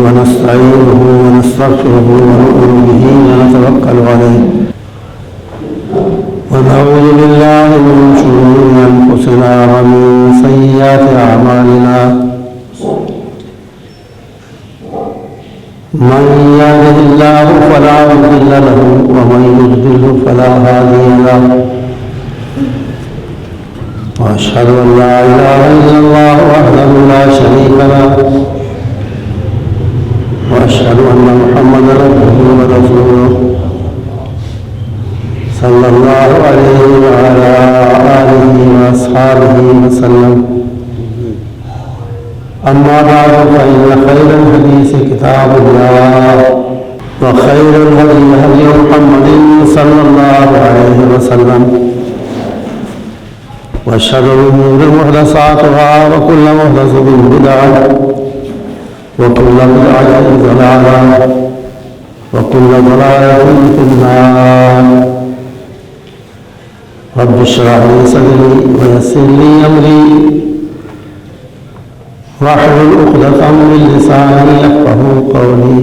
ونستعينه ونستغفره ونؤمن به ونتوكل عليه ونعوذ بالله من شرور أنفسنا ومن سيئات أعمالنا من يهده الله فلا مضل له ومن يضلل فلا هادي له وأشهد أن لا إله إلا الله وحده لا شريك له وأشهد أن محمدا عبده ورسوله صلى الله عليه وعلى آله وأصحابه وسلم أما بعد فإن خير الحديث كتاب الله وخير الهدي هدي محمد صلى الله عليه وسلم وشر الأمور محدثاتها وكل محدثة بدعة وكل بدعة ضلالة وكل ضلالة في النار رب اشرح لي صدري ويسر لي أمري واحلل عقدة من لساني يفقهوا قولي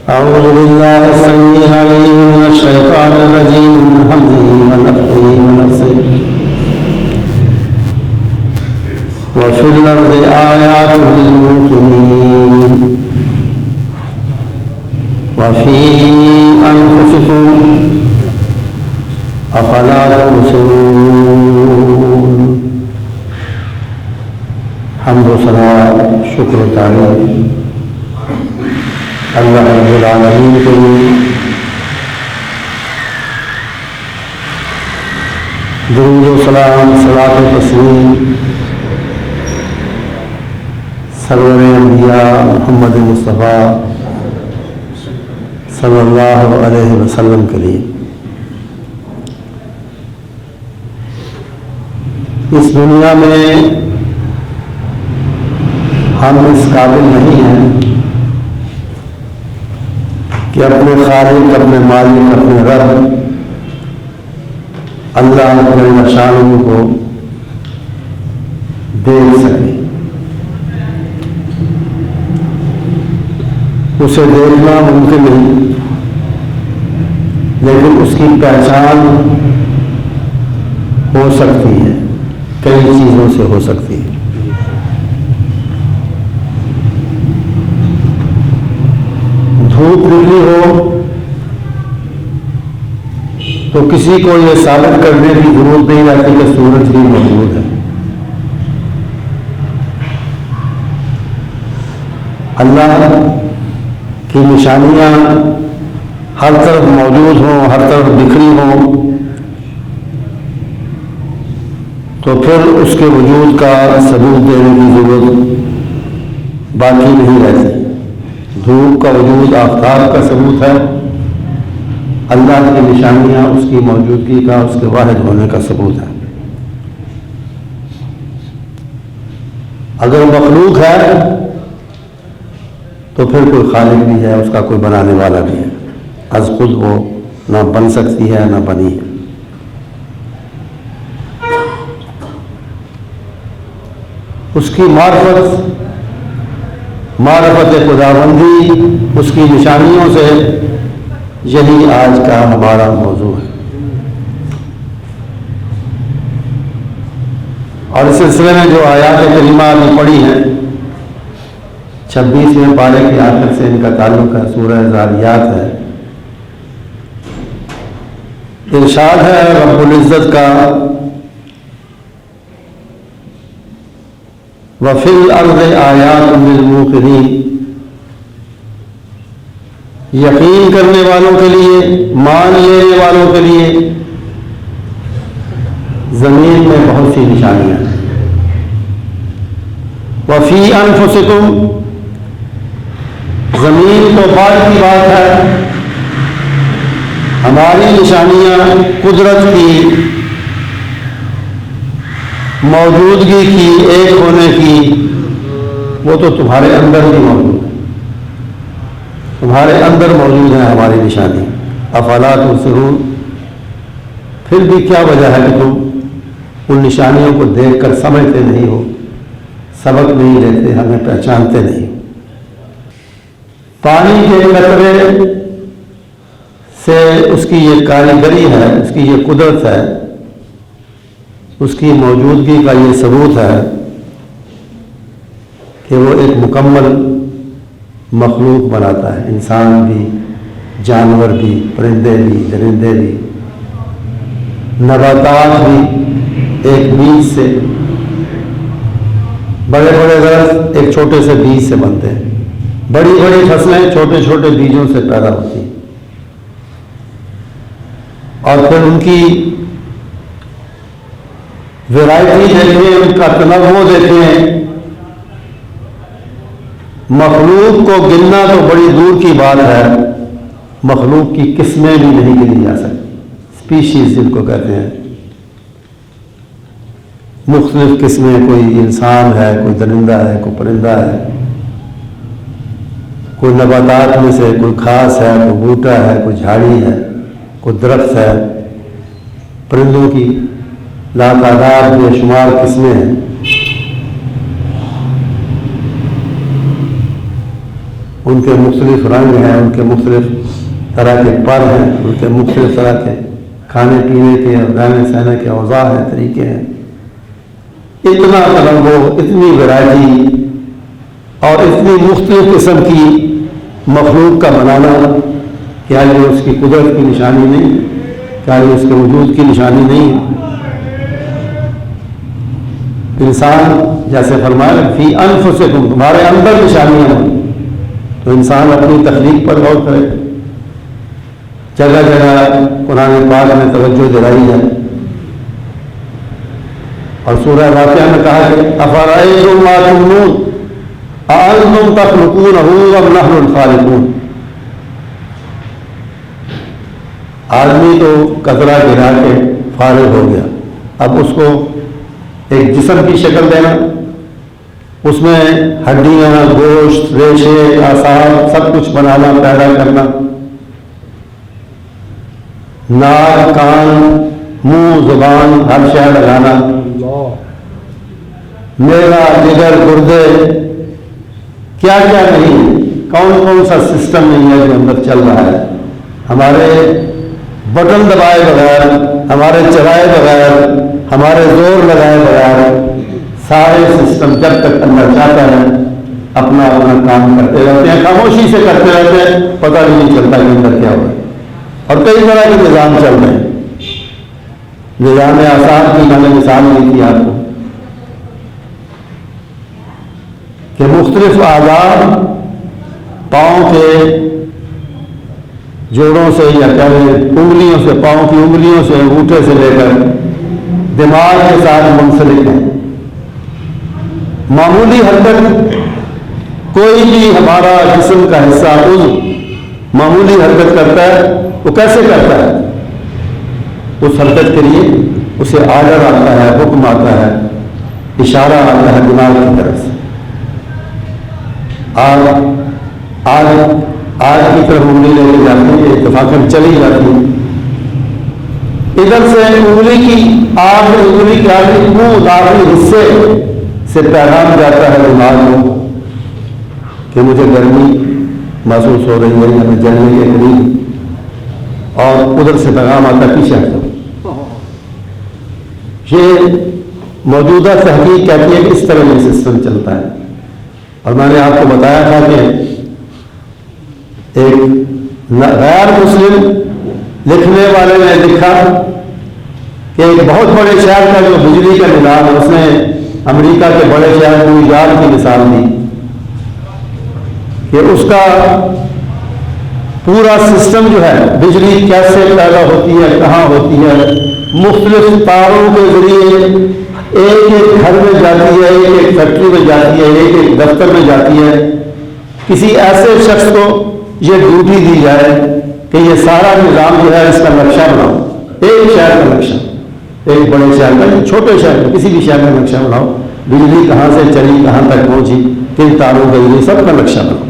أعوذ بالله السميع العليم من الشيطان الرجيم من همزه ونفخه ونفثه وفي الأرض آيات للموقنين وفي أنفسكم أفلا تبصرون حمد و ثنا شکر و تعریف اللہ رب العالمین کے لیے، درود و سلام صلاۃ و تسلیم سرور انبیاء محمد مصطفیٰ صلی اللہ علیہ وسلم کے لیے۔ اس دنیا میں ہم اس قابل نہیں ہیں کہ اپنے خالق، اپنے مالک، اپنے رب اللہ جل شانہ کو دیکھ سکیں۔ اسے دیکھنا ممکن نہیں، لیکن اس کی پہچان ہو سکتی ہے، کئی چیزوں سے ہو سکتی ہے۔ دھوپ نکلی ہو تو کسی کو یہ ثابت کرنے کی ضرورت نہیں رہتی کہ سورج بھی موجود ہے۔ اللہ کی نشانیاں ہر طرف موجود ہوں، ہر طرف بکھری ہوں، تو پھر اس کے وجود کا ثبوت دینے کی ضرورت باقی نہیں رہتی۔ دھوپ کا وجود آفتاب کا ثبوت ہے، اللہ کی نشانیاں اس کی موجودگی کا، اس کے واحد ہونے کا ثبوت ہے۔ اگر مخلوق ہے تو پھر کوئی خالق بھی ہے، اس کا کوئی بنانے والا بھی ہے، از خود وہ نہ بن سکتی ہے نہ بنی ہے۔ اس کی معرفت خداوندی، اس کی نشانیوں سے یہی آج کا ہمارا موضوع ہے۔ اور اس سلسلے میں جو آیات کریمہ نے پڑھی ہیں، 26ویں پارے کی آخر سے ان کا تعلق ہے، سورہ ذاریات ہے۔ ارشاد ہے رب العزت کا، وَفِي الْأَرْضِ آیَاتٌ لِلْمُوقِنِينَ، یقین کرنے والوں کے لیے، مان لینے والوں کے لیے زمین میں بہت سی نشانیاں ہیں۔ وَفِي أَنفُسِكُمْ، زمین تو بعد کی بات ہے، ہماری نشانیاں قدرت کی، موجودگی کی، ایک ہونے کی، وہ تو تمہارے اندر ہی موجود ہے، تمہارے اندر موجود ہے ہماری نشانی۔ افلا تبصرون، پھر بھی کیا وجہ ہے کہ تم ان نشانیوں کو دیکھ کر سمجھتے نہیں ہو، سبق نہیں لیتے، ہمیں پہچانتے نہیں۔ پانی کے قطرے سے اس کی یہ کاریگری ہے، اس کی یہ قدرت ہے، اس کی موجودگی کا یہ ثبوت ہے کہ وہ ایک مکمل مخلوق بناتا ہے، انسان بھی، جانور بھی، پرندے بھی، درندے بھی، نباتات بھی ایک بیج سے، بڑے بڑے درخت ایک چھوٹے سے بیج سے بنتے ہیں، بڑی بڑی فصلیں چھوٹے چھوٹے بیجوں سے پیدا ہوتی ہیں، اور پھر ان کی ویرائٹی دیکھیں، ان کا تنوع دیکھیں۔ مخلوق کو گننا تو بڑی دور کی بات ہے، مخلوق کی قسمیں بھی نہیں گنی جا سکتی، اسپیشیز جن کو کہتے ہیں، مختلف قسمیں، کوئی انسان ہے، کوئی درندہ ہے، کوئی پرندہ ہے، کوئی نباتات میں سے کوئی گھاس ہے، کوئی بوٹا ہے، کوئی جھاڑی ہے، کوئی درخت ہے، پرندوں کی لاتعداد بے شمار قسمیں ہیں۔ ان کے مختلف رنگ ہیں، ان کے مختلف طرح کے پر ہیں، ان کے مختلف طرح کے کھانے پینے کے اور رہنے سہنے کے اوضاع ہیں، طریقے ہیں۔ اتنا تنوع، اتنی ویرائٹی اور اتنی مختلف قسم کی مخلوق کا بنانا، کیا یہ اس کی قدرت کی نشانی نہیں؟ کیا یہ اس کے وجود کی نشانی نہیں ہے؟ انسان جیسے فرمایا فی انفسکم، تمہارے اندر نشانیاں ہیں، تو انسان اپنی تخلیق پر غور کرے۔ جگہ جگہ قرآن پاک میں توجہ دلائی ہے، اور سورہ واقعہ میں کہا کہ افرأیتم ما تمنون اانتم تخلقونہ ام نحن الخالقون۔ آدمی تو قطرہ گرا کے فارغ ہو گیا، اب اس کو ایک جسم کی شکل دینا، اس میں ہڈیاں، گوشت، ریشے، اعصاب سب کچھ بنانا، پیدا کرنا، ناک، کان، منہ، زبان، ہر شے لگانا، میرا، جگر، گردے، کیا کیا نہیں، کون کون سا سسٹم نہیں ہے جو اندر چل رہا ہے۔ ہمارے بٹن دبائے بغیر، ہمارے چلائے بغیر، ہمارے زور لگائے بغیر سارے سسٹم جب تک اندر جاتا ہے اپنا اپنا کام کرتے رہتے ہیں، خاموشی سے کرتے رہتے ہیں، پتہ بھی نہیں چلتا کہ اندر کیا ہو رہا ہے۔ اور کئی طرح کے نظام چل رہے ہیں۔ نظام اعصاب کی میں نے مثال دی تھی آپ کو کہ مختلف اعضاء پاؤں کے جوڑوں سے یا کیا انگلیوں سے، پاؤں کی انگلیوں سے، انگوٹھے سے لے کر دماغ کے ساتھ منسلک ہیں۔ معمولی حرکت، کوئی بھی ہمارا جسم کا حصہ عضو معمولی حرکت کرتا ہے، وہ کیسے کرتا ہے؟ اس حرکت کے لیے اسے آرڈر آتا ہے، حکم آتا ہے، اشارہ آتا ہے دماغ کی طرف سے۔ آج کی طرف انگلی لے کے جاتی ہے، اتفاقاً چلی جاتی ہے، ادھر سے انگلی کی انگلی کے آخری حصے سے پیغام جاتا ہے دماغ کو کہ مجھے گرمی محسوس ہو رہی ہے یا میں جلنے کے قریب، اور ادھر سے پیغام آتا ہے پیچھے ہٹو۔ یہ موجودہ تحقیق کہتی ہے کہ اس طرح یہ سسٹم چلتا ہے۔ اور میں نے آپ کو بتایا تھا کہ ایک غیر مسلم لکھنے والے نے لکھا کہ ایک بہت بڑے شہر کا جو بجلی کا نظام ہے، اس نے امریکہ کے بڑے شہر نیو یارک کی مثال دی کہ اس کا پورا سسٹم جو ہے، بجلی کیسے پیدا ہوتی ہے، کہاں ہوتی ہے، مختلف تاروں کے ذریعے ایک ایک گھر میں جاتی ہے، ایک ایک فیکٹری میں جاتی ہے، ایک ایک دفتر میں جاتی ہے۔ کسی ایسے شخص کو یہ ڈیوٹی دی جائے کہ یہ سارا نظام جو ہے اس کا نقشہ بناؤ، ایک شہر کا نقشہ، ایک بڑے شہر کا، چھوٹے شہر کا، کسی بھی شہر کا نقشہ بناؤ، بجلی کہاں سے چلی، کہاں تک پہنچی، کن تاروں کے ذریعے، سب کا نقشہ بناؤ،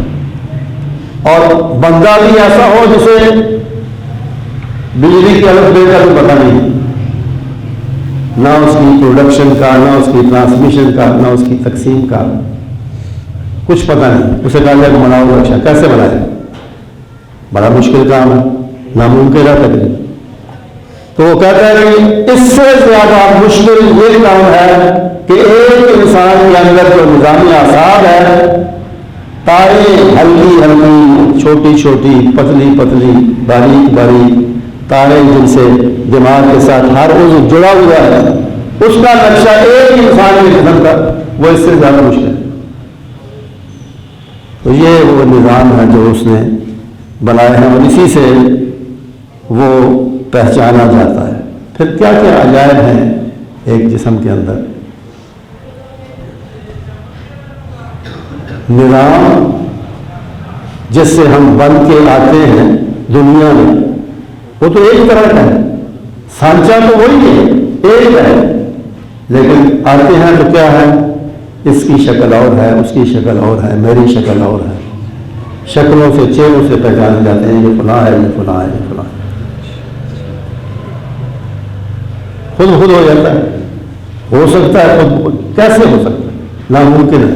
اور بندہ بھی ایسا ہو جسے بجلی کے الف بے کا بھی پتہ نہیں، نہ اس کی پروڈکشن کا، نہ اس کی ٹرانسمیشن کا، نہ اس کی تقسیم کا کچھ پتہ نہیں. اسے کہا جائے کہ بناؤ رکشا، کیسے بنائے؟ بڑا مشکل کام ہے، ناممکن ہے تقریباً. تو وہ کہتا ہے کہ اس سے زیادہ مشکل یہ کام ہے کہ ایک انسان کے اندر جو نظام اعصاب ہے، تاریں ہلکی ہلکی، چھوٹی چھوٹی، پتلی پتلی، باریک باریک تاریں جن سے دماغ کے ساتھ ہر عضو جڑا ہوا ہے، اس کا نقشہ ایک انسان کے جسم کا، وہ اس سے زیادہ مشکل ہے. تو یہ وہ نظام ہے جو اس نے بنائے ہیں، اور اسی سے وہ پہچانا جاتا ہے. پھر کیا کیا عجائب ہیں ایک جسم کے اندر. نظام جس سے ہم بن کے آتے ہیں دنیا میں، وہ تو ایک طرح کا ہے، سانچہ تو وہی ہے، ایک ہے، لیکن آتے ہیں تو کیا ہے؟ اس کی شکل اور ہے، اس کی شکل اور ہے، میری شکل اور ہے. شکلوں سے، چہروں سے پہچانے جاتے ہیں، یہ فلاں ہے، یہ فلاں ہے، یہ فلاں ہے. خود ہو جاتا ہے. ہو سکتا ہے خود، کیسے ہو سکتا ہے؟ ناممکن ہے.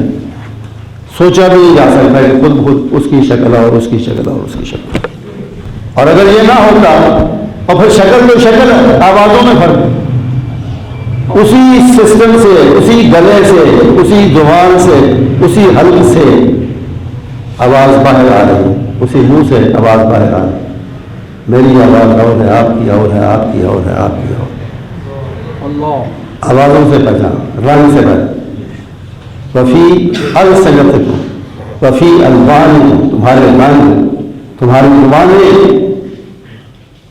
سوچا بھی نہیں جا سکتا ہے کہ خود اس کی شکل اور اس کی شکل اور اس کی شکل. اور اگر یہ نہ ہوتا، اور پھر شکل تو شکل ہے، آوازوں میں فرق ہے. اسی سسٹم سے، اسی گلے سے، اسی زبان سے، اسی حلق سے آواز باہر آ رہی ہے، اسی منہ سے آواز باہر آ رہی ہے. میری آواز اور ہے، آپ کی اور ہے، آپ کی اور ہے، آپ کی اور ہے. آوازوں سے پہچان، رنگ سے پہچان. وفی السنتکم وفی الوانکم، تمہارے رنگ، تمہاری زبانیں.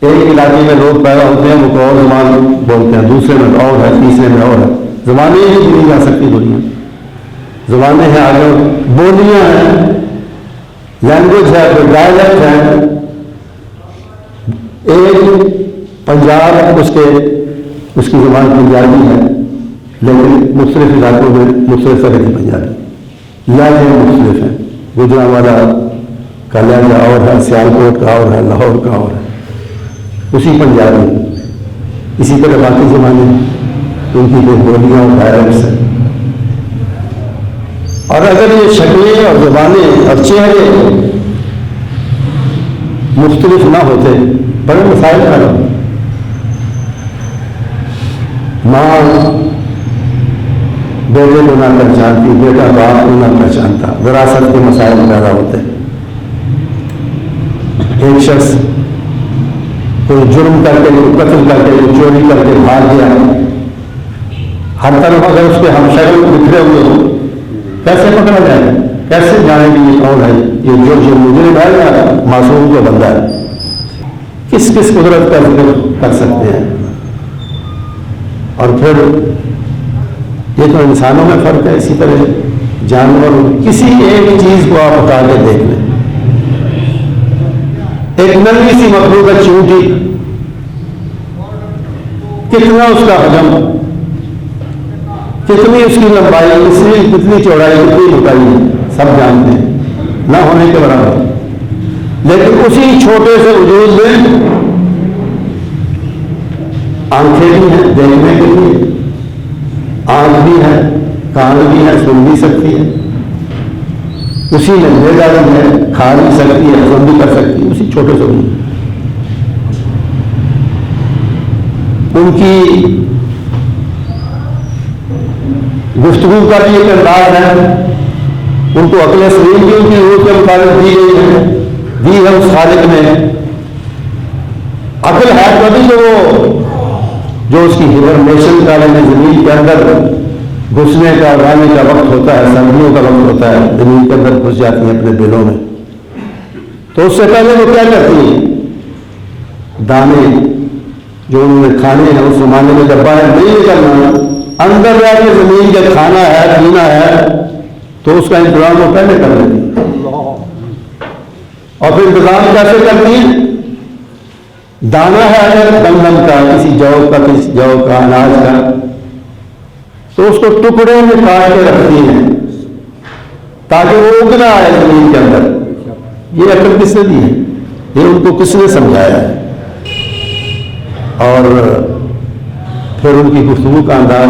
ایک علاقے میں لوگ پیدا ہوتے ہیں، وہ اور زبان بولتے ہیں، دوسرے میں اور ہے، تیسرے میں اور ہے. زبانیں ہی نہیں جا سکتی دنیا. زبانیں ہیں، آگے بولیاں ہیں، لینگویج ہے، کوئی ڈائلیکٹ ہے. ایک پنجاب اس کی زبان پنجابی ہے، لیکن مختلف علاقوں میں مختلف طرح کی پنجابی، لہجے مختلف ہیں. گجرانوالہ کا لہجہ اور ہے، سیالکوٹ کا اور ہے، لاہور کا اور ہے، اسی پنجابی. اسی طرح باقی زبانیں، ان کی کوئی بولیاں اور ڈائلیکٹس ہیں. اور اگر یہ شکلیں اور زبانیں اور چہرے مختلف نہ ہوتے، بڑے مسائل پیدا ہوتے. ماں بیٹے کو نہ پہچانتی، بیٹا باپ کو نہ پہچانتا، وراثت کے مسائل پیدا ہوتے. ایک شخص کوئی جرم کر کے، قتل کر کے، چوری کر کے بھاگ گیا، ہر طرف اگر اس کے ہمشکل بکھرے ہوئے ہوں، کیسے پکڑا جائے؟ کیسے جانے کہ یہ کون ہے؟ یہ جو مجرم ہے یا معصوم جو بندہ ہے؟ کس قدرت کا ذکر کر سکتے ہیں؟ اور پھر یہ تو انسانوں میں فرق ہے. اسی طرح جانور، کسی ایک چیز کو آپ اٹھا کے دیکھ لیں، ایک ننھی سی مخلوق ہے، چیونٹی، کتنا اس کا حجم، کتنی اس کی لمبائی، کتنی چوڑائی، کتنی موٹائی ہے، سب جانتے ہیں، نہ ہونے کے برابر. لیکن اسی چھوٹے سے وجود میں آنکھیں بھی ہیں دیکھنے کے لیے، آنکھ بھی ہے، کان بھی ہے، سن بھی سکتی ہے، اسی میں میدا بھی ہے، کھا بھی سکتی ہے، ہضم بھی کر سکتی ہے، اسی چھوٹے سے وجود. ان کی گفتگو کا بھی ایک انداز ہے، ان کو عقل سلیم کی ان کی روح کے مطابق دی گئی ہے، دی ہے اس خالق نے. عقل ہے تبھی جو اس کی ہبرنیشن کا، یعنی زمین کے اندر گھسنے کا، اڑانے کا وقت ہوتا ہے، سردیوں کا وقت ہوتا ہے، زمین کے اندر گھس جاتی ہیں اپنے بلوں میں. تو اس سے پہلے وہ کیا کرتی ہیں؟ دانے جو انہوں نے کھانے ہیں، اس زمانے میں جب باہر نہیں نکلنا، اندر رہ کے زمین کے کھانا ہے، پینا ہے، تو اس کا انتظام وہ پہلے کر لیتی ہیں. اور پھر انتظام کیسے کرتی ہیں؟ دانا ہے اگر گندم کا، کسی جو کا، کسی جو کا، اناج کا، تو اس کو ٹکڑوں میں کاٹ کے رکھتی ہیں تاکہ وہ اگنا آئے زمین کے اندر. یہ عقل کس نے دی ہے؟ یہ ان کو کس نے سمجھایا ہے؟ اور پھر ان کی گفتگو کا انداز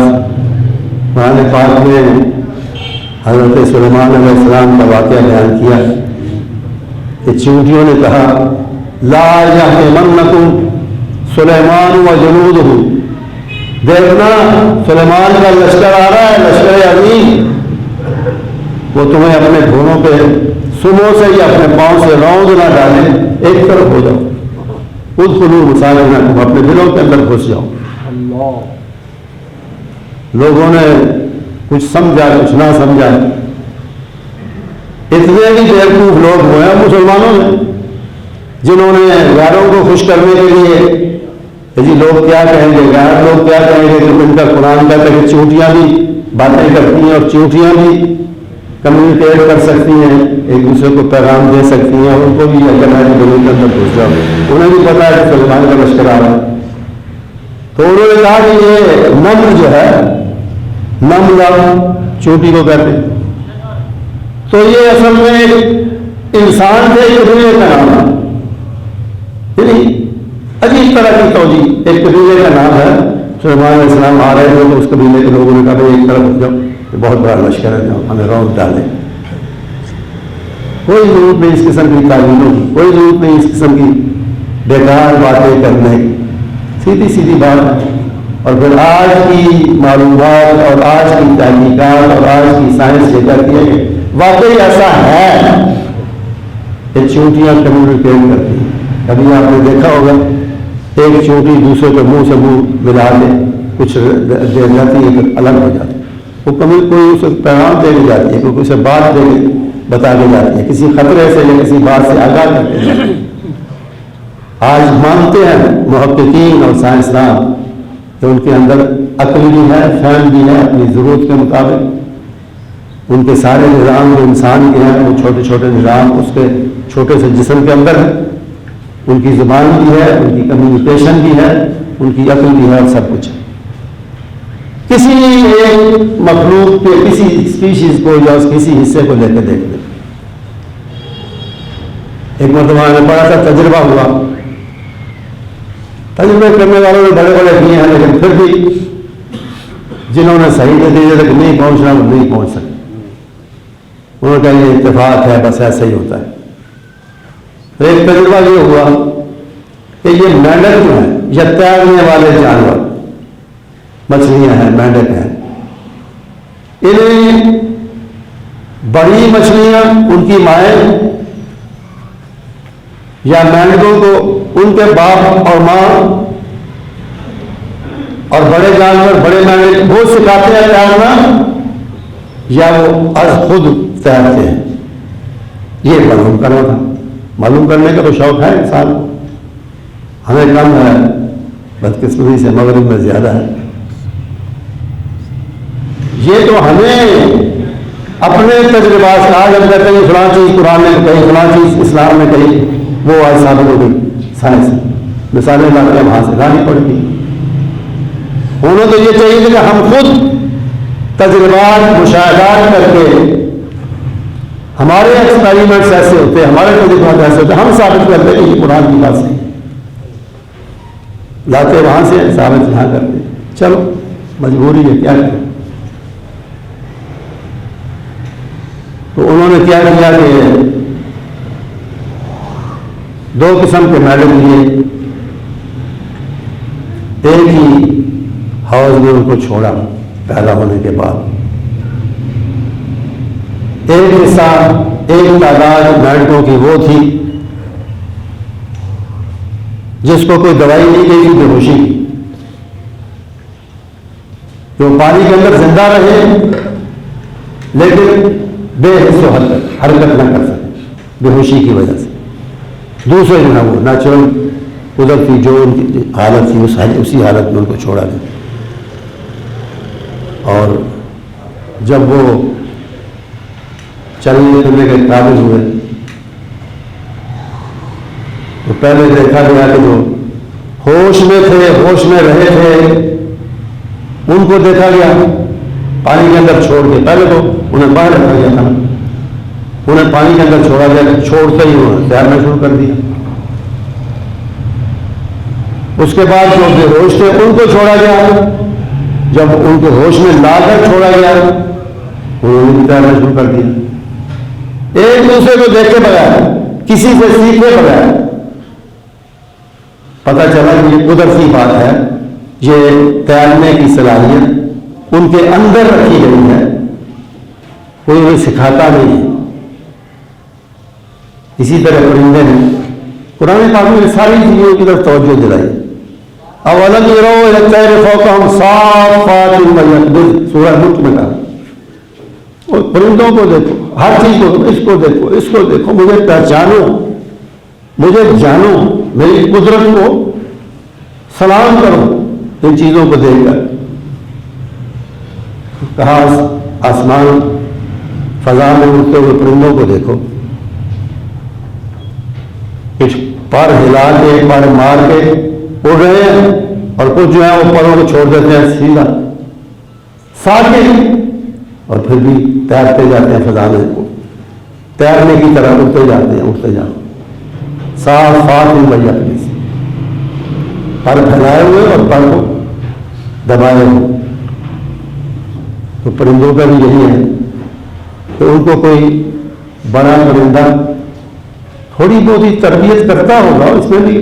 قرآن پاک میں حضرت سلیمان علیہ السلام کا واقعہ بیان کیا کہ چونٹیوں نے کہا لا یحطمنکم سلیمان و جنودہ، دیکھنا سلیمان کا لشکر آ رہا ہے، لشکر عظیم، وہ تمہیں اپنے گھوڑوں پہ سموں سے یا اپنے پاؤں سے روند نہ ڈالے، ایک طرف ہو جاؤ، ادخلوا مساکنکم، اپنے دلوں کے اندر گھس جاؤ۔ لوگوں نے کچھ سمجھا کچھ نہ سمجھا، اتنے بھی بیوقوف لوگ ہوئے ہیں مسلمانوں میں جنہوں نے غیروں کو خوش کرنے کے لیے جی لوگ کیا کہیں گے، غیر لوگ کیا کہیں گے، کہ ان کا قرآن کہتا ہے کہ چونٹیاں بھی باتیں کرتی ہیں اور چونٹیاں بھی کمیونیکیٹ کر سکتی ہیں، ایک دوسرے کو پیغام دے سکتی ہیں، ان کو بھی یہ کہنا ہے کہ دلوں کے اندر گھس جاؤ، انہیں بھی پتا ہے کہ سلیمان کا لشکر آ رہا ہے۔ تو انہوں نے کہا کہ یہ نمل جو ہے، نمل چونٹی کو کہتے ہیں، تو یہ اصل میں ایک انسان تھے، ایک قبیلے کا نام ہے، یعنی عجیب طرح کی توجیہ، ایک قبیلے کا نام ہے۔ سلیمان علیہ السلام آ رہے تھے تو اس قبیلے کے لوگوں نے کہا بھائی ایک طرف ہو جاؤ، یہ بہت بڑا لشکر ہے جو ہمیں روند ڈالے۔ کوئی ضرورت نہیں اس قسم کی تعلیموں کی، کوئی ضرورت نہیں اس قسم کی بیکار باتیں کرنے کی، سیدھی سیدھی بات۔ اور پھر آج کی معلومات اور آج کی تحقیقات اور آج کی سائنس یہ کہتی ہے کہ واقعی ایسا ہے کہ چونٹیاں کمیونیکیٹ کرتی ہیں۔ کبھی آپ نے دیکھا ہوگا ایک چونٹی دوسرے کے منہ سے منہ ملا کے کچھ دے جاتی ہے کہ الگ ہو جاتی ہے، وہ کبھی کوئی اسے پیغام دے کے جاتی ہے، کوئی اسے بات دے کے بتا کے جاتی ہے، کسی خطرے سے یا کسی بات سے آگاہ کر کے جاتی ہے۔ آج مانتے ہیں محققین اور سائنسدان کہ ان کے اندر عقل بھی ہے، فہم بھی ہے، اپنی ضرورت کے مطابق ان کے سارے نظام جو انسان کے ہیں وہ چھوٹے چھوٹے نظام اس کے چھوٹے سے جسم کے اندر ہے، ان کی زبان بھی ہے، ان کی کمیونیکیشن بھی ہے، ان کی عقل بھی ہے اور سب کچھ ہے۔ کسی ایک مخلوق کے کسی اسپیشیز کو یا اس کسی حصے کو لے کے دیکھ لیں۔ ایک مرتبہ میں بڑا سا تجربہ ہوا، تجربے کرنے والوں نے بڑے بڑے کیے ہیں، لیکن پھر بھی جنہوں نے صحیح دے دیے تک نہیں پہنچنا وہ نہیں پہنچ سکتے۔ انہوں نے کہا یہ اتفاق ہے، بس ایسا ہی ہوتا ہے۔ تو ایک تجربہ یہ ہوا کہ یہ مینڈک جو ہے یا تیرنے والے جانور، مچھلیاں ہیں، مینڈک ہیں، انہیں بڑی مچھلیاں ان کی مائیں یا مینڈکوں کو ان کے باپ اور ماں اور بڑے جانور بڑے مینڈک وہ سکھاتے ہیں تیرنا یا وہ از خود تیرتے ہیں، یہ معلوم کرنا تھا۔ معلوم کرنے کا تو شوق ہے انسان کو، ہمیں کم ہے، بدقسمتی سے مغرب میں زیادہ ہے۔ یہ تو ہمیں اپنے تجربات سے، آج ہم کہتے ہیں فلاں چیز قرآن نے کہی، فلاں چیز اسلام نے کہی، وہ آج ثابت ہو گئی سائنس مثالیں لا کے وہاں سے لانی پڑتی۔ انہوں تو یہ چاہیے کہ ہم خود تجربات مشاہدات کر کے، ہمارے ایکسپیریمنٹس ایسے ہوتے ہیں، ہمارے تجربات ایسے ہوتے ہیں، ہم ثابت کرتے ہیں کہ یہ قرآن کی بات صحیح ہے، لاتے وہاں سے ثابت یہاں کرتے، چلو مجبوری ہے، کیا کریں۔ تو انہوں نے کیا کیا کہ دو قسم کے میڈل لیے، ایک ہی ہاؤس میں ان کو چھوڑا پیدا ہونے کے بعد، ایک حصہ ایک تعداد میڈکوں کی وہ تھی جس کو کوئی دوائی نہیں دی تھی، بے ہوشی کی، جو پانی کے اندر زندہ رہے لیکن بے حس و حرکت نہ کر سکے بے ہوشی کی وجہ سے۔ دوسرے جو ہے وہ نیچرل قدرت کی جو ان کی حالت تھی اسی حالت میں ان کو چھوڑا گیا، اور جب وہ چلنے پھرنے کے قابل ہوئے تو پہلے دیکھا گیا کہ جو ہوش میں تھے، ہوش میں رہے تھے، ان کو دیکھا گیا پانی کے اندر چھوڑ کے، پہلے تو انہیں باہر رکھا گیا تھا، انہیں پانی کے اندر چھوڑا گیا، چھوڑتے ہی انہوں نے تیرنا شروع کر دیا۔ اس کے بعد جو بے ہوش تھے ان کو چھوڑا گیا، جب ان کو ہوش میں لا کر چھوڑا گیا انہوں نے بھی تیرنا شروع کر دیا، ایک دوسرے کو دیکھے بغیر، کسی سے سیکھے بغیر۔ پتہ چلا کہ یہ قدرتی بات ہے، یہ تیرنے کی صلاحیت ان کے اندر رکھی گئی ہے، کوئی انہیں سکھاتا نہیں ہے۔ اسی طرح پرندے نے قرآن پاک میں ساری چیزوں کی طرف توجہ دلائی۔ اولم یروا الی الطیر فوقہم صافات ویقبضن، سورہ ملک میں کہا اور پرندوں کو دیکھو، ہر چیز کو، اس کو دیکھو، اس کو دیکھو، مجھے پہچانو، مجھے جانو، میری قدرت کو سلام کرو ان چیزوں کو دیکھ کر۔ کہا آسمان فضا میں اڑتے ہوئے پرندوں کو دیکھو، کچھ پر ہلا کے، پر مار کے اڑ رہے ہیں، اور کچھ جو ہے وہ پروں کو چھوڑ دیتے ہیں سیدھا ساتھ اور پھر بھی تیرتے جاتے ہیں فضا میں، تیرنے کی طرح اڑتے جاتے ہیں، اٹھتے جاتے صافات ویقبضن، پر پھیلائے ہوئے اور پر کو دبائے ہوئے۔ تو پرندوں کا بھی یہی ہے کہ ان کو کوئی بڑا پرندہ تھوڑی بہت ہی تربیت کرتا ہوگا، اس میں بھی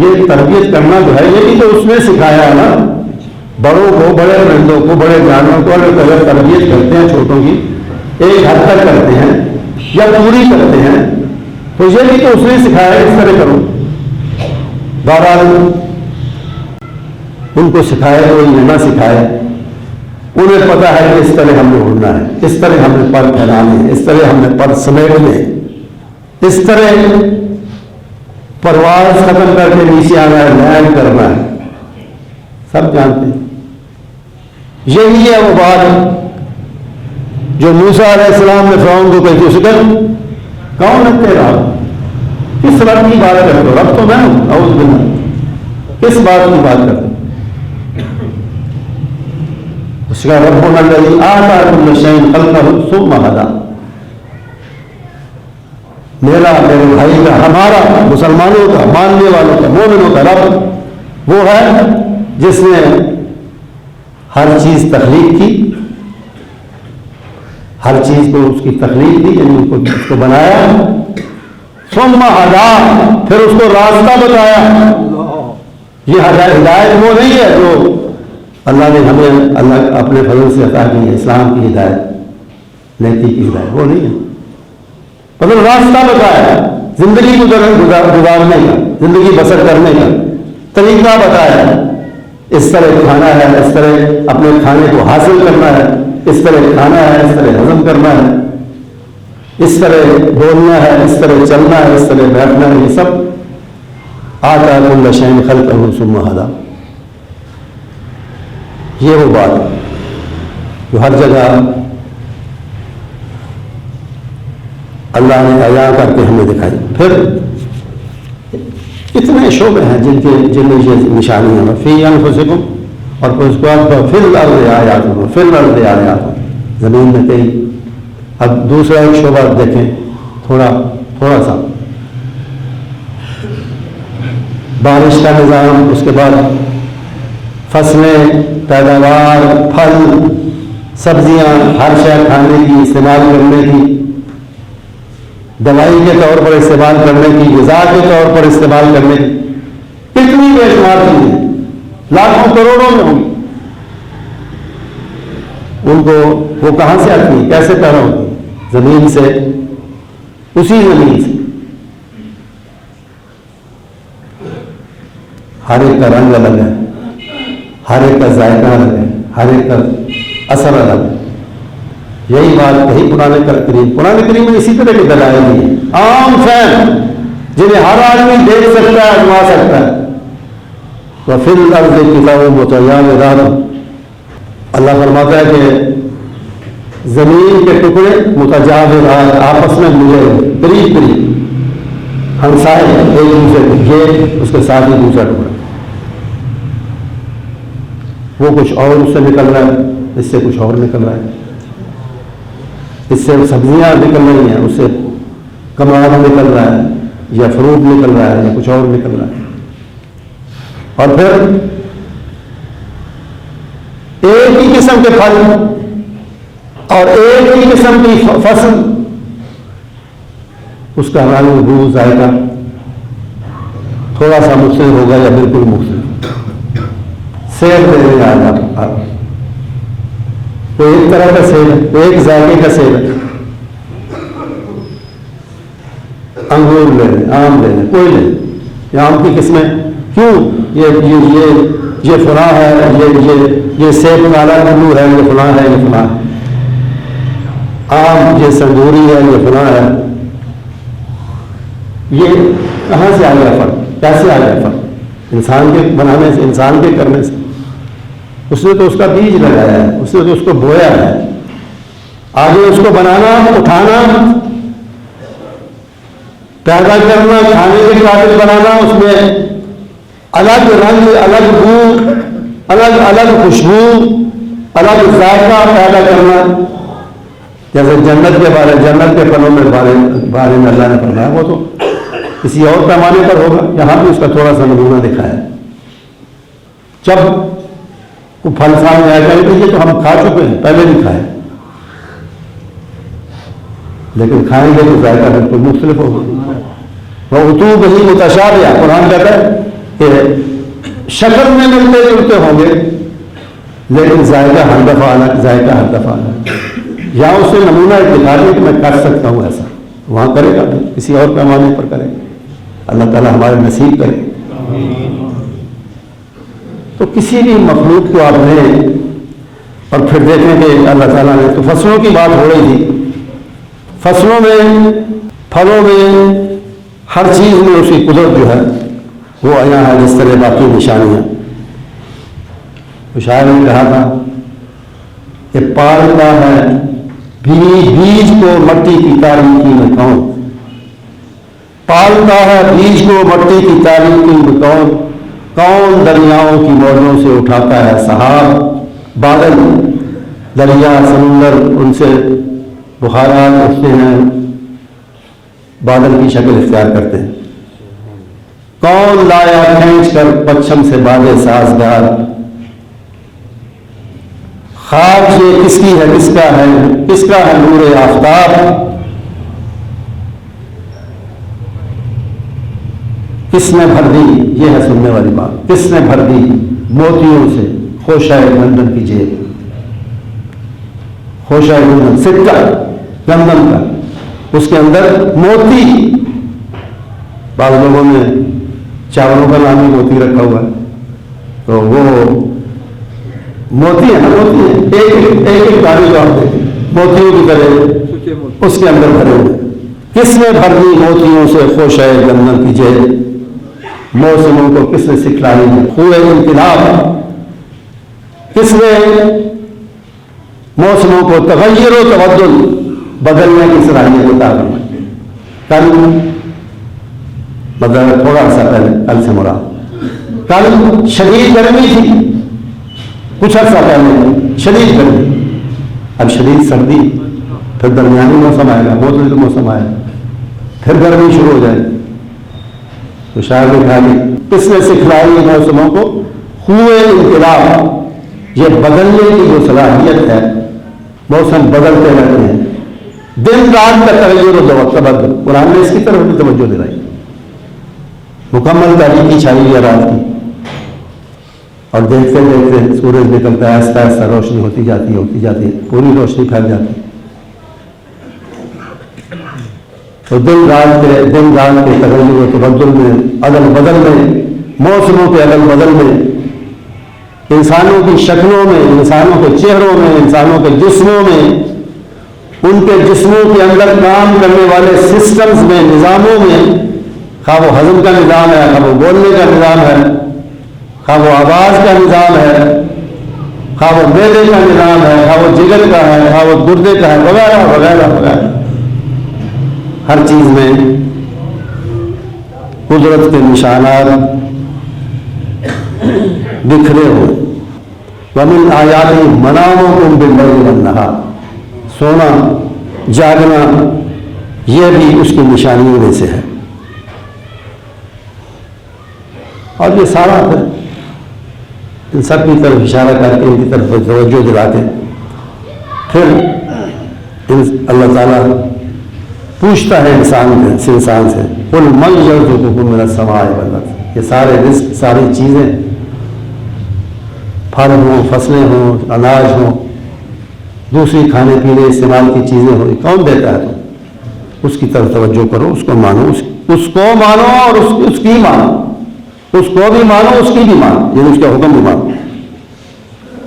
یہ تربیت کرنا جو ہے یہ بھی تو اس نے سکھایا ہے نا۔ بڑوں کو، بڑے پرندوں کو، بڑے جانوروں کو اگر تربیت کرتے ہیں چھوٹوں کی، ایک حد تک کرتے ہیں یا پوری کرتے ہیں، تو یہ بھی تو اس نے سکھایا ہے، اس طرح کرو۔ بہرحال ان کو سکھائے تو یہ نہ سکھائے، انہیں پتا ہے کہ اس طرح ہم نے اڑنا ہے، اس طرح ہم نے پر پھیلانے ہیں، اس طرح ہم نے پر سمیٹنے ہیں، اس طرح پرواز ختم کر کے نیچے آنا ہے، لینڈ کرنا ہے، سب جانتے ہیں۔ یہی ہے وہ بات جو موسیٰ علیہ السلام نے فرعون کو کہی، اسے کہا کون ہے تیرا، کس رب کی بات کرتے ہو، رب تو میں ہوں، اعوذ باللہ، کس بات کی بات کرتے ہو؟ اس کا ربنا الذی اعطی کل شیء خلقہ ثم ہدی، میرا، میرے بھائی کا، ہمارا، مسلمانوں کا، ماننے والوں کا، مومنوں کا رب وہ ہے جس نے ہر چیز تخلیق کی، ہر چیز کو اس کی تخلیق دی، یعنی اس کو بنایا، ثم ہدی، پھر اس کو راستہ بتایا۔ یہ ہدایت وہ نہیں ہے جو اللہ نے ہمیں اللہ اپنے فضل سے عطا کی ہے، اسلام کی ہدایت، نیکی کی ہدایت، وہ نہیں ہے، مطلب راستہ بتایا، زندگی گزارنے کا، زندگی بسر کرنے کا طریقہ بتایا، اس طرح کھانا ہے، اس طرح اپنے کھانے کو حاصل کرنا ہے، اس طرح کھانا ہے، اس طرح ہضم کرنا ہے، اس طرح بولنا ہے، اس طرح چلنا ہے، اس طرح بیٹھنا ہے، یہ سب آتا کل شیء خلقہ ثم ہدی۔ یہ وہ بات ہے جو ہر جگہ اللہ نے عیاں کر کے ہمیں دکھائی۔ پھر اتنے شعبے ہیں جن میں یہ نشانیاں ہیں، فی انفسکم، اور پھر اس کے بعد فی الارض آیاتکم، فی الارض آیاتکم، زمین میں کئی۔ اب دوسرا ایک شعبہ دیکھیں، تھوڑا سا بارش کا نظام، اس کے بعد فصلیں، پیداوار، پھل، سبزیاں، ہر شے کھانے کی، استعمال کرنے کی، دوائی کے طور پر استعمال کرنے کی، غذا کے طور پر استعمال کرنے کی، کتنی بے شمار چیزیں، لاکھوں کروڑوں میں ہوں گی۔ ان کو وہ کہاں سے آتی ہیں، کیسے پیدا ہوتی ہیں؟ زمین سے، اسی زمین سے۔ ہر ایک کا رنگ الگ ہے، ہر ایک کا ذائقہ الگ ہے، ہر ایک کا اثر الگ ہے۔ یہی بات کہی قرآن کریم میں اسی طرح کے دلائل دی ہیں، عام فہم جنہیں ہر آدمی دیکھ سکتا ہے، آزما سکتا ہے۔ وَفِي الْأَرْضِ كِتَابٌ مُتَجَاوِرَاتٌ، اللہ فرماتا ہے کہ زمین کے ٹکڑے متجاورات، آپس میں ملے ہوئے، قریب قریب ہمسائے، ایک دوسرے کے، یہ اس کے ساتھ ہی دوسرا ٹکڑا، وہ کچھ اور اس سے نکل رہا ہے، اس سے کچھ اور نکل رہا ہے، اس سے سبزیاں نکل رہی ہیں، اس سے کمال نکل رہا ہے، یا فروٹ نکل رہا ہے، یا کچھ اور نکل رہا ہے۔ اور پھر ایک ہی قسم کے پھل اور ایک ہی قسم کی فصل، اس کا رنگ، بو، ذائقہ تھوڑا سا مختلف ہوگا یا بالکل مختلف۔ سیب دینے آپ تو ایک طرح کا سیب ہے، ایک ذائقے کا سیب ہے، انگور لے لیں، آم لے لیں، کوئی لے لیں، یہ آم کی قسمیں کیوں یہ فلاں ہے، یہ سیب کالا بلو ہے، یہ فلاں ہے، یہ فلاں ہے، آم یہ سنجوری ہے، یہ فلاں ہے، یہ کہاں سے آ گیا فرق؟ کیسے آ گیا فرق؟ انسان کے بنانے سے، انسان کے کرنے سے۔ اس نے تو اس کا بیج لگایا ہے، اس نے تو اس کو بویا ہے، آگے اس کو بنانا، اٹھانا، پیدا کرنا، کھانے کے قابل بنانا، اس میں الگ رنگ، الگ بو، الگ الگ خوشبو، الگ ذائقہ پیدا کرنا۔ جیسے جنت کے پھلوں میں بارے میں اللہ نے فرمایا، وہ تو کسی اور پیمانے پر ہوگا، یہاں بھی اس کا تھوڑا سا نمونہ دکھایا ہے۔ جب وہ پھل سامنے آئے گا، یہ تو ہم کھا چکے ہیں، پہلے بھی کھائے، لیکن کھائیں گے تو ذائقہ بالکل مختلف ہوگا۔ وہ اتوب ہی متشابہ، قرآن کہتا ہے کہ شکل میں ملتے جلتے ہوں گے، لیکن ذائقہ ہر دفعہ الگ۔ یہاں اس سے نمونہ دکھا دیں کہ میں کر سکتا ہوں ایسا، وہاں کرے گا، کسی اور پیمانے پر کرے گا۔ اللہ تعالیٰ ہمارے نصیب کرے۔ تو کسی بھی مخلوق کو آپ لیں اور پھر دیکھیں کہ اللہ تعالیٰ نے تو فصلوں کی بات ہو رہی تھی، فصلوں میں، پھلوں میں، ہر چیز میں اس کی قدرت جو ہے وہ آیا ہے، جس طرح باقی نشانیاں۔ شاعر نے کہا تھا کہ پالتا ہے بیج کو مٹی کی تاریکی میں کون، پالتا ہے بیج کو مٹی کی تاریکی میں کون، کون دریاؤں کی موجوں سے اٹھاتا ہے سحاب، بادل، دریا، سمندر، ان سے بخارات اٹھتے ہیں، بادل کی شکل اختیار کرتے ہیں۔ کون لایا کھینچ کر پچھم سے بادے سازگار، خاک یہ کس کی ہے، کس کا ہے نور آفتاب، کس نے بھر دی، یہ ہے سننے والی بات، کس نے بھر دی موتیوں سے خوشہ گندن کی جیب، خوشہ گندن، سکہ گندن کا، اس کے اندر موتی، بعض لوگوں نے چاولوں کا نام ہی موتی رکھا ہوا ہے، تو وہ موتی ہے نا، موتی ہے، ایک دانے جو آپ دیکھیں موتیوں کی طرح اس کے اندر بھرے ہوئے۔ کس نے بھر دی موتیوں سے خوشہ گندن کی جیب، موسموں کو کس نے سکھلائی ہے خوئے انقلاب، کس نے موسموں کو تغیر و تبدل، بدلنے کی صلاحیت عطا فرمائی۔ کل مطلب تھوڑا سا پہلے، کل سے مراد، کل شدید گرمی تھی، کچھ عرصہ پہلے شدید گرمی، اب شدید سردی، پھر درمیانی موسم آئے گا، معتدل موسم آئے گا، پھر گرمی شروع ہو جائے گی۔ تو شاعر نے کہا کہ کس نے سکھلائی موسموں کو خوئے انقلاب، یہ بدلنے کی جو صلاحیت ہے، موسم بدلتے رہتے ہیں، دن رات کا تغیر و تبدل، قرآن نے اس کی طرف بھی توجہ دلائی۔ مکمل تاریکی چھائی ہوئی رات کی، اور دیکھتے دیکھتے سورج نکلتا ہے، آہستہ آہستہ روشنی ہوتی جاتی ہے، پوری روشنی پھیل جاتی ہے۔ تو دن رات کے تغیر و تبدل میں، عدل بدل میں، موسموں کے عدل بدل میں، انسانوں کی شکلوں میں، انسانوں کے چہروں میں، انسانوں کے جسموں میں، ان کے جسموں کے اندر کام کرنے والے سسٹمز میں، نظاموں میں، خواہ وہ ہضم کا نظام ہے، خواہ وہ بولنے کا نظام ہے، خواہ وہ آواز کا نظام ہے، خواہ وہ معدے کا نظام ہے، خواہ وہ جگر کا ہے، خواہ وہ گردے کا ہے، وغیرہ وغیرہ وغیرہ، ہر چیز میں قدرت کے نشانات بکھرے ہوئے۔ وَمِنْ آیَاتِهِ مَنَامُكُمْ بِاللَّيْلِ وَالنَّهَارِ، سونا جاگنا یہ بھی اس کی نشانیوں میں سے ہے۔ اور یہ سارا پھر ان سب کی طرف اشارہ کر کے ان کی طرف توجہ دلا کے پھر اللہ تعالیٰ پوچھتا ہے انسان سے قل من یرزقکم من السماء والارض، یہ سارے رزق، ساری چیزیں، پھل ہوں، فصلیں ہوں، اناج ہوں، دوسری کھانے پینے استعمال کی چیزیں ہوں، کون دیتا ہے؟ تو اس کی طرف توجہ کرو، اس کو مانو، اس کو مانو اور اس کی مانو، اس کو بھی مانو، اس کی بھی مانو، یعنی اس کا حکم بھی مانو۔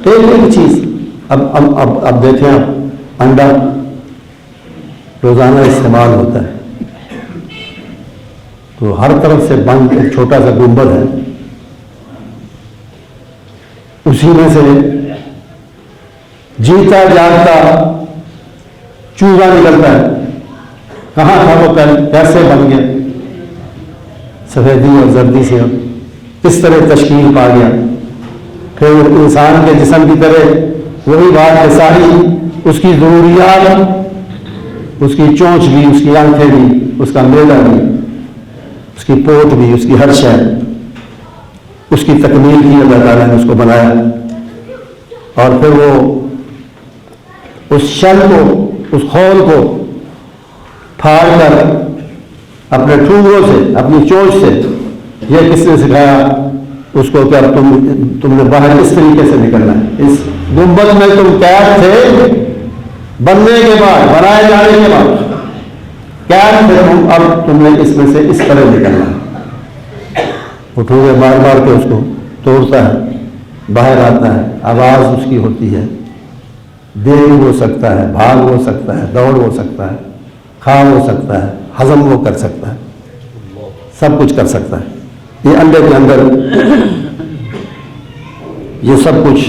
ایک چیز اب دیکھیں، انڈا روزانہ استعمال ہوتا ہے، تو ہر طرف سے بند ایک چھوٹا سا گنبد ہے، اسی میں سے جیتا جاگتا چوزا نکلتا ہے۔ کہاں تھا وہ کیسے بن گیا؟ سفیدی اور زردی سے کس طرح تشکیل پا گیا؟ پھر انسان کے جسم کی طرح وہی بات ہے، ساری اس کی ضروریات، اس کی چونچ بھی، اس کی آنکھیں بھی، اس کا معدہ بھی، اس کی پوٹ بھی، اس کی ہر شے، اس کی تکمیل کی اللہ تعالیٰ نے اس کو بنایا۔ اور پھر وہ اس شل کو، اس خول کو پھاڑ کر اپنے ٹھونگوں سے، اپنی چونچ سے، یہ کس نے سکھایا اس کو کہ اب تم نے باہر اس طریقے سے نکلنا ہے؟ اس گنبد میں تم قید تھے بننے کے بعد، بنائے جانے کے بعد قید تھے تم، اب تم نے اس میں سے اس طرح نکلنا ہے۔ وہ ٹھونگے مار مار کے اس کو توڑتا ہے، باہر آتا ہے، آواز اس کی ہوتی ہے، دیکھ ہو سکتا ہے، بھاگ ہو سکتا ہے، دوڑ ہو سکتا ہے، کھا ہو سکتا ہے، ہضم وہ کر سکتا ہے، سب کچھ کر سکتا ہے۔ یہ انڈے کے اندر یہ سب کچھ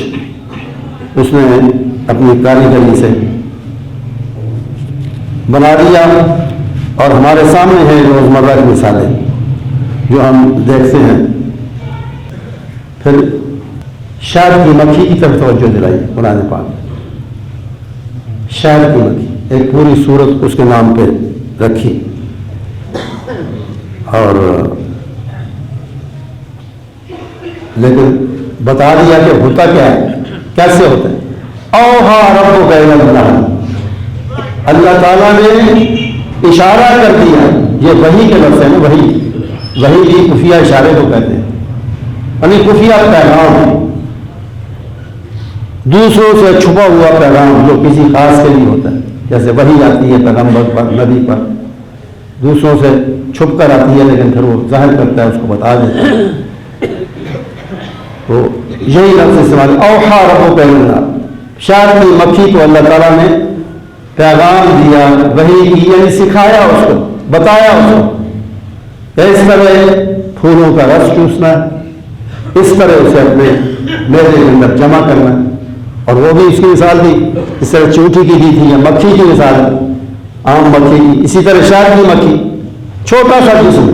اس نے اپنی کاریگری سے بنا دیا، اور ہمارے سامنے ہیں روزمرہ کی مثالیں جو ہم دیکھتے ہیں۔ پھر شہد کی مکھی کی طرف توجہ دلائی قرآن پاک، شہد کی مکھی، ایک پوری سورت اس کے نام پہ رکھی، اور لیکن بتا دیا کہ ہوتا کیا ہے، کیسے ہوتا ہے۔ اوہا ربک الی النحل، اللہ تعالیٰ نے اشارہ کر دیا، یہ وحی کے لفظ ہے نا، وحی بھی خفیہ اشارے کو کہتے ہیں، یعنی خفیہ پیغام، دوسروں سے چھپا ہوا پیغام جو کسی خاص کے لیے ہوتا ہے، جیسے وحی آتی ہے پیغمبر پر، نبی پر، دوسروں سے چھپ کر آتی ہے لیکن پھر وہ ظاہر کرتا ہے، اس کو بتا دیتا ہے۔ تو یہی لفظ استعمال، اوحا ربک الی النحل، شہد کی مکھی کو اللہ تعالیٰ نے پیغام دیا، وحی کی، یعنی سکھایا، اس کو بتایا، اس کو اس طرح پھولوں کا رس چوسنا ہے، اس طرح اسے اپنے معدے کے اندر جمع کرنا ہے۔ اور وہ بھی اس کی مثال تھی، اس طرح چونٹی کی تھی یا مکھی کی مثال ہے، عام مکھی کی، اسی طرح شہد کی مکھی، چھوٹا سا جسم،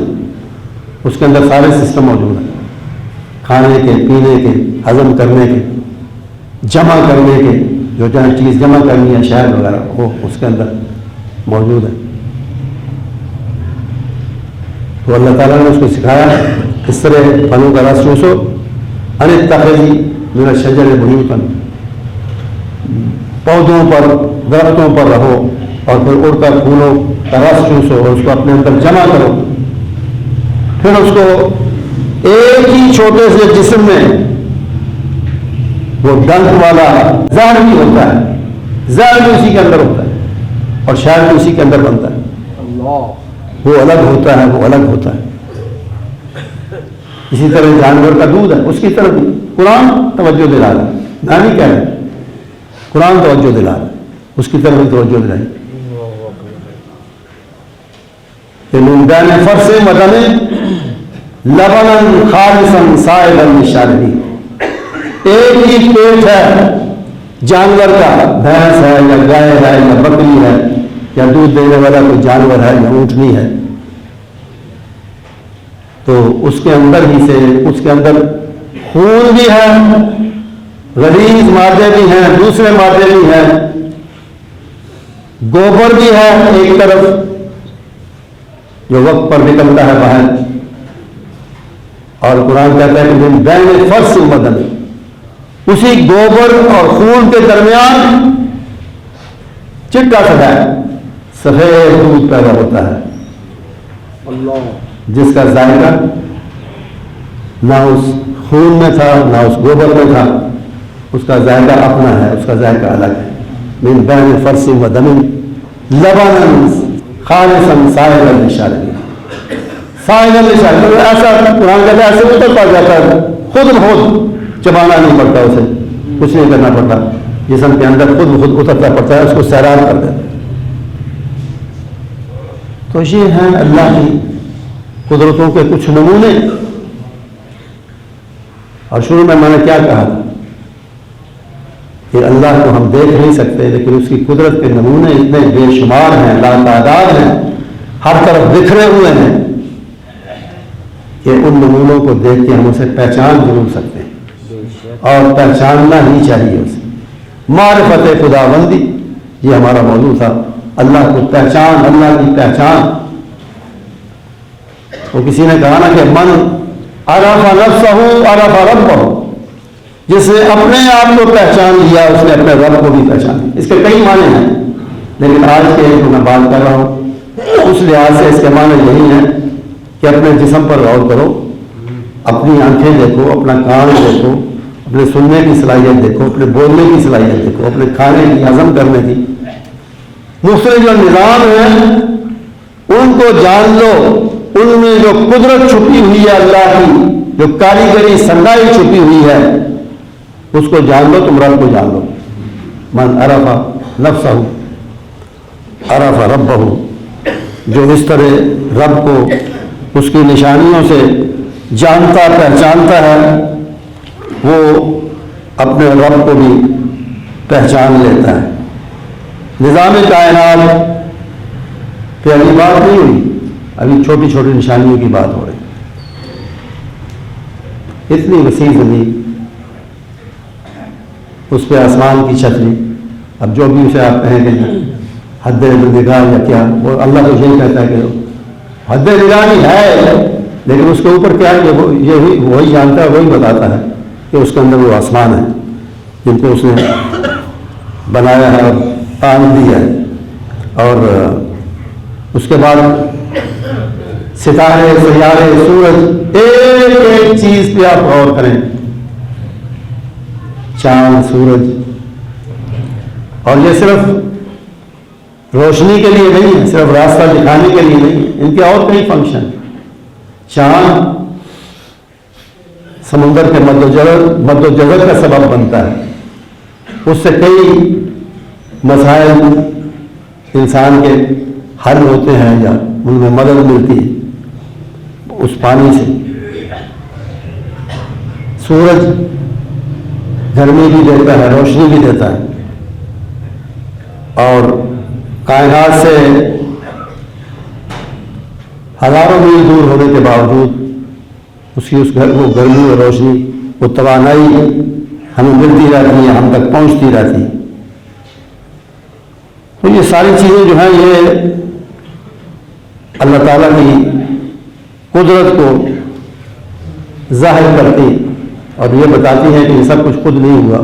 اس کے اندر سارے سسٹم موجود ہیں، کھانے کے، پینے کے، ہضم کرنے کے، جمع کرنے کے، جو جہاں چیز جمع کرنی ہے شہد وغیرہ وہ اس کے اندر موجود ہے۔ تو اللہ تعالیٰ نے اس کو سکھایا کس طرح پھلوں کا رس چوسو، ان اتخذی من الشجر بیوتا، پودوں پر، درختوں پر رہو اور پھر اڑ کر پھولوں کا رس چوسو اور اس کو اپنے اندر جمع کرو۔ پھر اس کو ایک ہی چھوٹے سے جسم میں وہ ڈنک والا زہر بھی ہوتا ہے، زہر بھی اسی کے اندر ہوتا ہے اور شہد بھی اسی کے اندر بنتا ہے، وہ الگ ہوتا ہے، وہ الگ ہوتا ہے۔ اسی طرح جانور کا دودھ ہے، اس کی طرف بھی قرآن توجہ دلا رہا ہے، نانی کہہ رہے ہیں، قرآن توجہ دلا رہا ہے، اس کی طرف بھی توجہ دلائی کہ من بین فرث ودم لبنا خالصا سائغا للشاربین، ایک ہی پیٹ ہے جانور کا، بھینس ہے یا گائے ہے یا بکری ہے یا دودھ دینے والا کوئی جانور ہے یا اونٹنی ہے، تو اس کے اندر ہی سے، اس کے اندر خون بھی ہے، غلیظ مادے بھی ہیں، دوسرے مادے بھی ہیں، گوبر بھی ہے ایک طرف جو وقت پر نکلتا ہے باہر، اور قرآن کہتا ہے کہ من بین فرث و دم، اسی گوبر اور خون کے درمیان چٹا سفید دودھ پیدا ہوتا ہے، جس کا ذائقہ نہ اس خون میں تھا نہ اس گوبر میں تھا، اس کا ذائقہ اپنا ہے، اس کا ذائقہ الگ ہے۔ من بین فرث و دم لبنا خالصا سائغا للشاربین، سائغا للشاربین، ایسا قرآن کہتا ہے ایسے اتر پڑ جاتا ہے، خود بخود چبانا نہیں پڑتا، اسے کچھ نہیں کرنا پڑتا، جسم کے اندر خود بخود اترتا پڑتا ہے، اس کو سیراب کر دیتا ہے۔ تو یہ ہیں اللہ کی قدرتوں کے کچھ نمونے۔ اور شروع میں نے کیا کہا تھا کہ اللہ کو ہم دیکھ نہیں سکتے، لیکن اس کی قدرت کے نمونے اتنے بے شمار ہیں، لاتعداد ہیں، ہر طرف بکھرے ہوئے ہیں کہ ان نمونوں کو دیکھ کے ہم اسے پہچان ضرور سکتے ہیں، اور پہچاننا ہی چاہیے اسے۔ معرفت خداوندی، یہ ہمارا موضوع تھا، اللہ کو پہچان، اللہ کی پہچان۔ وہ کسی نے کہا نا کہ من عرف نفسہ عرف ربہ، جس نے اپنے آپ کو پہچان لیا اس نے اپنے رب کو بھی پہچان لیا۔ اس کے کئی معنی ہیں، لیکن آج کے جو میں بات کر رہا ہوں اس لحاظ سے اس کے معنی یہی ہیں کہ اپنے جسم پر غور کرو، اپنی آنکھیں دیکھو، اپنا کان دیکھو، اپنے سننے کی صلاحیت دیکھو، اپنے بولنے کی صلاحیت دیکھو، اپنے کھانے کی، ہضم کرنے کی مختلف جو نظام ہیں ان کو جان لو، ان میں جو قدرت چھپی ہوئی ہے اللہ کی، جو کاریگری صنعائی چھپی ہوئی ہے، اس کو جان لو، تم رب کو جان لو۔ من عرف نفسہ عرف ربہ، جو اس طرح رب کو اس کی نشانیوں سے جانتا پہچانتا ہے، وہ اپنے رب کو بھی پہچان لیتا ہے۔ نظام کائنات پہ ابھی بات نہیں ہوئی، ابھی چھوٹی چھوٹی نشانیوں کی بات ہو رہی۔ اتنی وسیع زمین، اس پہ آسمان کی چھتری، اب جو بھی اسے آپ کہیں کہ حد نگاہ یا کیا، وہ اللہ تو یہی کہتا ہے کہ حد نگاہ ہی ہے، لیکن اس کے اوپر کیا ہے کہ یہ وہی جانتا ہے، وہی بتاتا ہے کہ اس کے اندر وہ آسمان ہے جن کو اس نے بنایا ہے اور تعمیر دیا ہے۔ اور اس کے بعد ستارے، سیارے، سورج، ایک ایک چیز پہ آپ غور کریں، چاند، سورج، اور یہ صرف روشنی کے لیے نہیں ہے، صرف راستہ دکھانے کے لیے نہیں ہے، ان کے اور کئی فنکشن۔ چاند سمندر کے مد و جزر کا سبب بنتا ہے، اس سے کئی مسائل انسان کے حل ہوتے ہیں یا ان میں مدد ملتی ہے اس پانی سے۔ سورج گرمی بھی دیتا ہے، روشنی بھی دیتا ہے، اور کائنات سے ہزاروں میل دور ہونے کے باوجود اس کی وہ گرمی اور روشنی، وہ توانائی ہمیں ملتی رہتی ہے، ہم تک پہنچتی رہتی ہے۔ تو یہ ساری چیزیں جو ہیں یہ اللہ تعالیٰ کی قدرت کو ظاہر کرتی اور یہ بتاتی ہے کہ یہ سب کچھ خود نہیں ہوا۔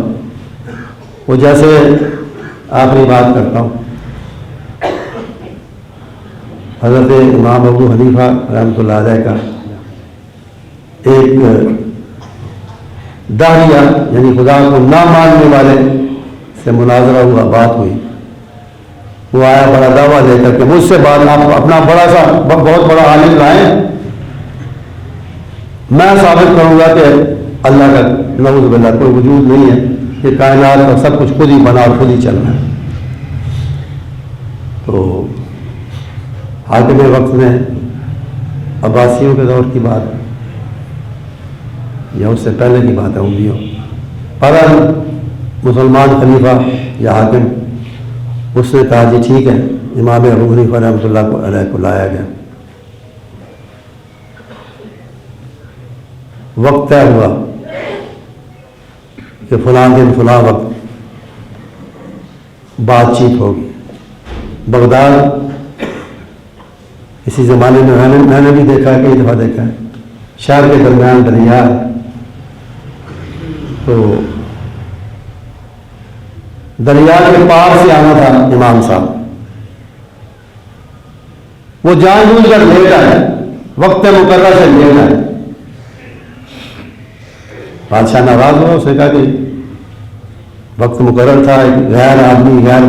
وہ جیسے آخری بات کرتا ہوں، حضرت امام ابو حنیفہ رحمۃ اللہ علیہ کا ایک داعیہ یعنی خدا کو نہ ماننے والے سے مناظرہ ہوا، بات ہوئی۔ وہ آیا بڑا دعویٰ دے کر کہ مجھ سے بات، آپ اپنا بہت بڑا عالم لائیں، میں ثابت کروں گا کہ اللہ کا نعوذ باللہ کوئی وجود نہیں ہے، کہ کائنات کا سب کچھ خود ہی بنا اور خود ہی چل رہا ہے۔ تو حاکم وقت میں عباسیوں کے دور کی بات یا اس سے پہلے کی بات ہے، امویوں پر مسلمان خلیفہ یا حاکم، اس نے کہا جی ٹھیک ہے، امام ابو حنیفہ رحمۃ اللہ علیہ کو لایا گیا، وقت طے ہوا کہ فلاں دن فلاں وقت بات چیت ہوگی۔ بغداد اسی زمانے میں میں نے بھی دیکھا ہے، کئی دفعہ دیکھا ہے، شہر کے درمیان دریا ہے، تو دریا کے پار سے آنا تھا امام صاحب، وہ جان بوجھ کر لیٹ آئے، وقت مقررہ سے لیٹ آئے۔ بادشاہ ناراض ہوا، اس نے کہا کہ وقت مقرر تھا، ایک غیر آدمی، غیر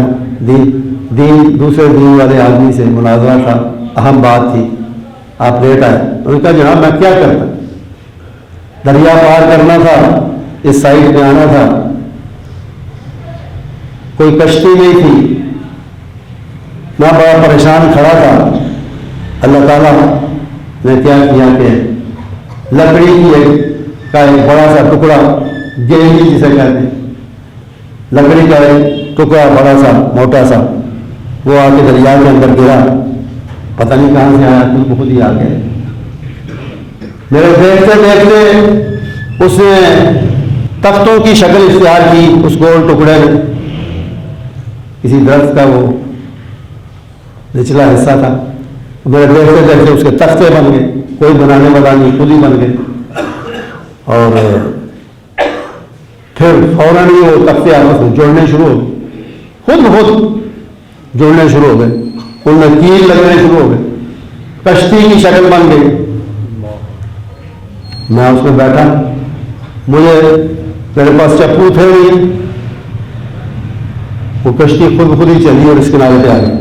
دین دوسرے دین والے آدمی سے مناظرہ تھا، اہم بات تھی، آپ لیٹ آئے۔ انہوں نے کہا جناب میں کیا کرتا، دریا پار کرنا تھا، اس سائڈ پہ آنا تھا، کوئی کشتی نہیں تھی، میں بڑا پریشان کھڑا تھا۔ اللہ تعالیٰ نے کیا کیا کہ لکڑی کی کا ایک بڑا سا ٹکڑا، گیلی جسے کہتے ہیں، لکڑی کا ایک ٹکڑا بڑا سا موٹا سا، وہ آ کے دریا کے اندر گرا، پتہ نہیں کہاں سے آیا، خود ہی آ گئے۔ میرے دیکھتے دیکھتے اس نے تختوں کی شکل اختیار کی، اس گول ٹکڑے میں کسی درخت کا وہ نچلا حصہ تھا، میرے دیکھتے دیکھتے اس کے تختے بن گئے، کوئی بنانے والا نہیں، خود ہی بن گئے، اور پھر فوراً ہی وہ تختے آپس میں جوڑنے شروع ہو گئے، خود جوڑنے شروع ہو گئے، ان میں کیل لگنے شروع ہو گئے، کشتی کی شکل بن گئی۔ میں اس میں بیٹھا، مجھے میرے پاس چپو تھے نہیں، وہ کشتی خود ہی چلی اور اس کنارے پہ آ گئی،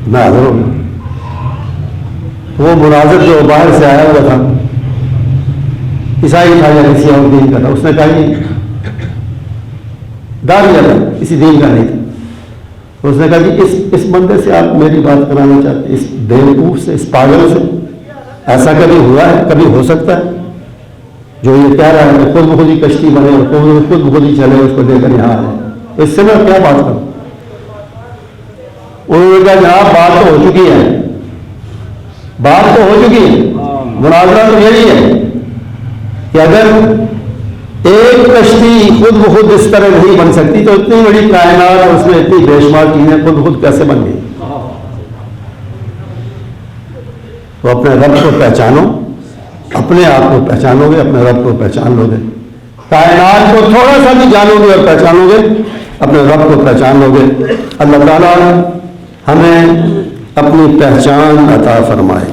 میں حاضر ہو گیا۔ وہ مناظر جو باہر سے آیا ہوا تھا، عیسائی تھا یا کسی اور دین کا تھا، اس نے کہا کہ داڑھی تھا، کسی دین کا نہیں تھا، اس نے کہا کہ اس بندے سے آپ میری بات کرانا چاہتے ہیں، اس بیوقوف سے، اس پاگل سے، ایسا کبھی ہوا ہے، کبھی ہو سکتا ہے جو یہ کہہ رہا ہے کہ خود بخود ہی کشتی بنے اور خود بخود ہی چلے، اس کو لے کر یہاں آئے، اس سے میں کیا بات کروں؟ انہوں نے کہا جناب بات تو ہو چکی ہے، بات تو ہو چکی ہے، مناظرہ تو یہی ہے کہ اگر ایک کشتی خود بخود اس طرح نہیں بن سکتی تو اتنی بڑی کائنات اور اس میں اتنی بے شمار چیزیں خود بخود کیسے بن گئی؟ تو اپنے رب کو پہچانو، اپنے آپ کو پہچانو گے، اپنے رب کو پہچان لو گے، کائنات کو تھوڑا سا بھی جانو گے اور پہچانو گے، اپنے رب کو پہچان لو گے۔ اللہ تعالیٰ ہمیں اپنی پہچان عطا فرمائے۔